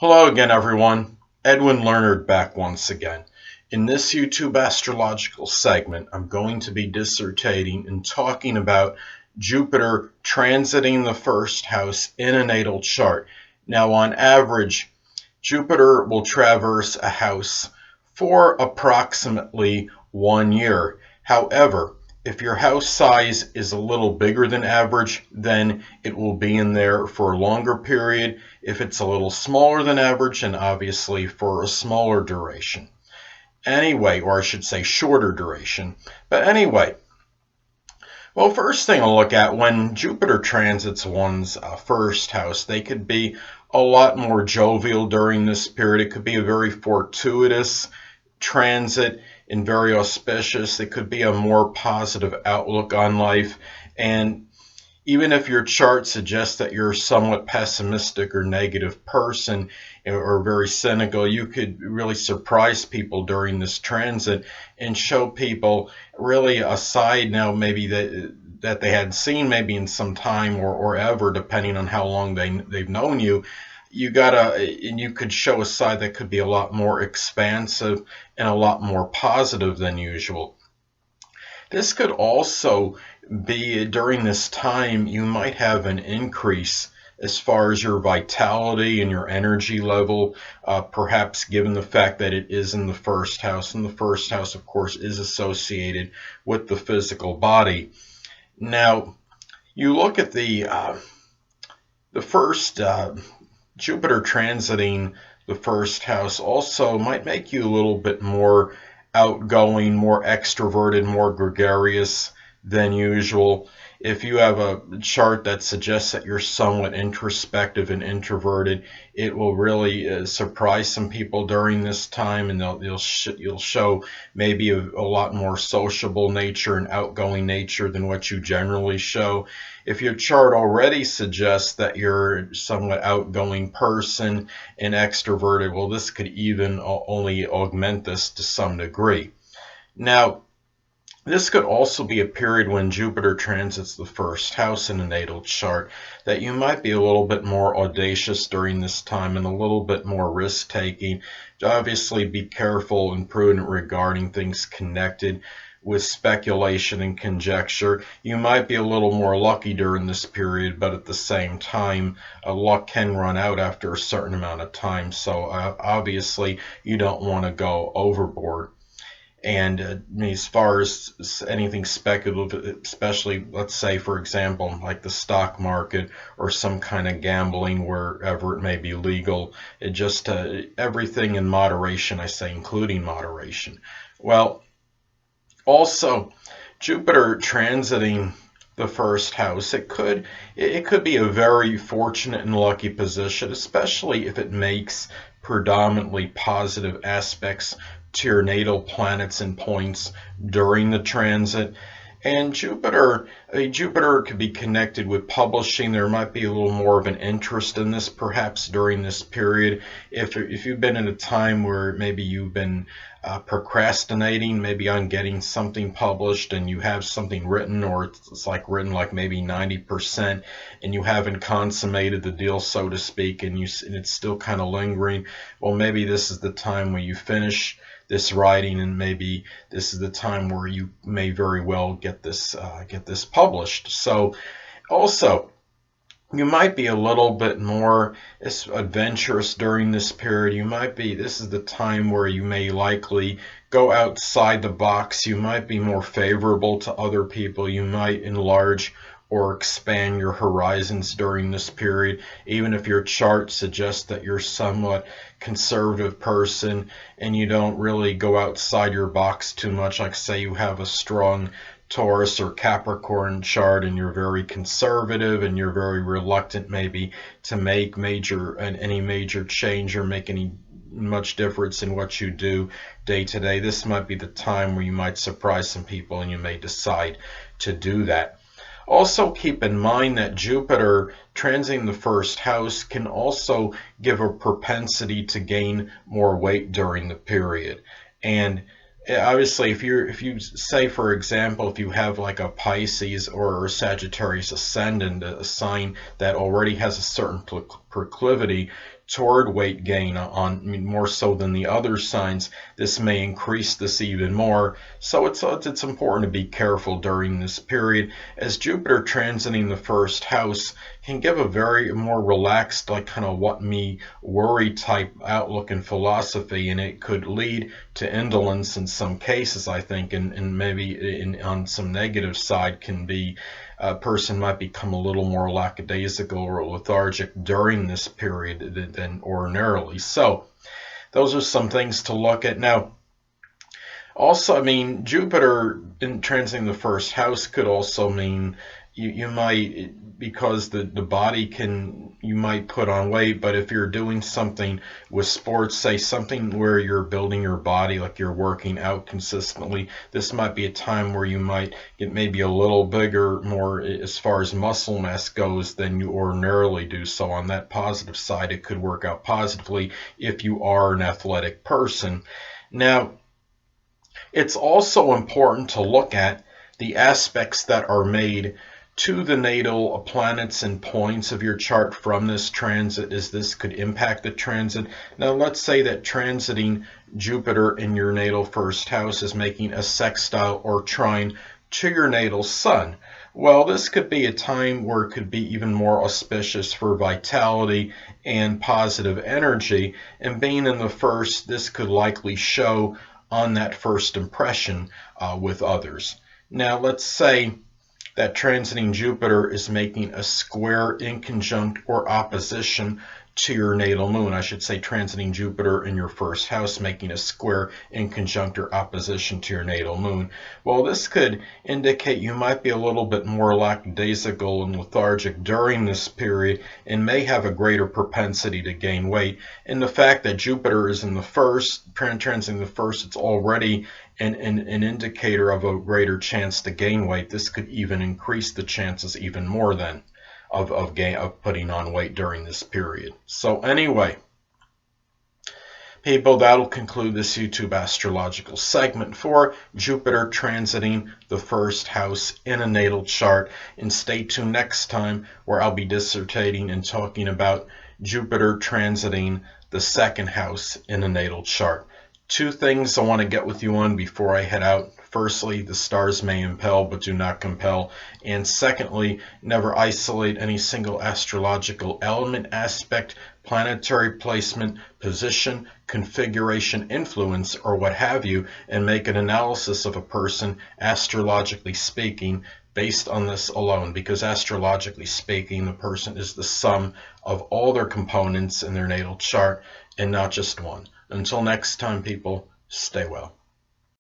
Hello again, everyone. Edwin Leonard back once again. In this YouTube astrological segment, I'm going to be dissertating and talking about Jupiter transiting the first house in a natal chart. Now, on average, Jupiter will traverse a house for approximately 1 year. However, if your house size is a little bigger than average, then it will be in there for a longer period. If it's a little smaller than average, and obviously for a smaller duration. Anyway, or I should say shorter duration. But anyway, well, first thing I'll look at when Jupiter transits one's first house, they could be a lot more jovial during this period. It could be a very fortuitous transit and very auspicious. It could be a more positive outlook on life. And even if your chart suggests that you're a somewhat pessimistic or negative person or very cynical, you could really surprise people during this transit and show people really a side now maybe that they hadn't seen maybe in some time or ever, depending on how long they've known you. And you could show a side that could be a lot more expansive and a lot more positive than usual. This could also be during this time you might have an increase as far as your vitality and your energy level, perhaps given the fact that it is in the first house. And the first house, of course, is associated with the physical body. Now, you look at the first Jupiter transiting the first house also might make you a little bit more outgoing, more extroverted, more gregarious than usual. If you have a chart that suggests that you're somewhat introspective and introverted, it will really surprise some people during this time, and you'll show maybe a lot more sociable nature and outgoing nature than what you generally show. If your chart already suggests that you're a somewhat outgoing person and extroverted, well, this could even only augment this to some degree. Now, this could also be a period when Jupiter transits the first house in a natal chart that you might be a little bit more audacious during this time and a little bit more risk taking. Obviously, be careful and prudent regarding things connected with speculation and conjecture. You might be a little more lucky during this period, but at the same time, luck can run out after a certain amount of time. So obviously, you don't want to go overboard. And as far as anything speculative, especially, let's say, for example, like the stock market or some kind of gambling wherever it may be legal, it just everything in moderation, I say, including moderation. Well, also, Jupiter transiting the first house, it could be a very fortunate and lucky position, especially if it makes predominantly positive aspects to your natal planets and points during the transit. And Jupiter could be connected with publishing. There might be a little more of an interest in this perhaps during this period. If you've been in a time where maybe you've been procrastinating maybe on getting something published and you have something written, or it's like written like maybe 90% and you haven't consummated the deal, so to speak, and it's still kind of lingering, well, maybe this is the time when you finish this writing, and maybe this is the time where you may very well get this published. So also, you might be a little bit more adventurous during this period. This is the time where you may likely go outside the box. You might be more favorable to other people. You might enlarge or expand your horizons during this period, even if your chart suggests that you're somewhat conservative person and you don't really go outside your box too much. Like, say you have a strong Taurus or Capricorn chart and you're very conservative and you're very reluctant maybe to make any major change or make any much difference in what you do day to day. This might be the time where you might surprise some people and you may decide to do that. Also, keep in mind that Jupiter transiting the first house can also give a propensity to gain more weight during the period. And obviously, if you say, for example, if you have like a Pisces or a Sagittarius ascendant, a sign that already has a certain proclivity toward weight gain, more so than the other signs. This may increase this even more. So it's important to be careful during this period, as Jupiter transiting the first house can give a very more relaxed, like kind of what me worry type outlook and philosophy, and it could lead to indolence in some cases, I think, and maybe on some negative side can be a person might become a little more lackadaisical or lethargic during this period than ordinarily. So those are some things to look at. Now, also, I mean, Jupiter in transiting the first house could also mean you might, because the body can, you might put on weight, but if you're doing something with sports, say something where you're building your body, like you're working out consistently, this might be a time where you might get maybe a little bigger, more as far as muscle mass goes, than you ordinarily do. So on that positive side, it could work out positively if you are an athletic person. Now, it's also important to look at the aspects that are made to the natal planets and points of your chart from this transit, as this could impact the transit. Now, let's say that transiting Jupiter in your natal first house is making a sextile or trine to your natal sun. Well, this could be a time where it could be even more auspicious for vitality and positive energy. And being in the first, this could likely show on that first impression with others. Now, let's say that transiting Jupiter is making a square, inconjunct, or opposition to your natal moon. I should say transiting Jupiter in your first house, making a square, inconjunct, or opposition to your natal moon. Well, this could indicate you might be a little bit more lackadaisical and lethargic during this period and may have a greater propensity to gain weight. And the fact that Jupiter is in the first, transiting the first, it's already an indicator of a greater chance to gain weight. This could even increase the chances even more than of putting on weight during this period. So anyway, people, that'll conclude this YouTube astrological segment for Jupiter transiting the first house in a natal chart. And stay tuned next time, where I'll be dissertating and talking about Jupiter transiting the second house in a natal chart. Two things I want to get with you on before I head out. Firstly, the stars may impel but do not compel. And secondly, never isolate any single astrological element, aspect, planetary placement, position, configuration, influence, or what have you, and make an analysis of a person, astrologically speaking, based on this alone. Because astrologically speaking, the person is the sum of all their components in their natal chart and not just one. Until next time, people, stay well.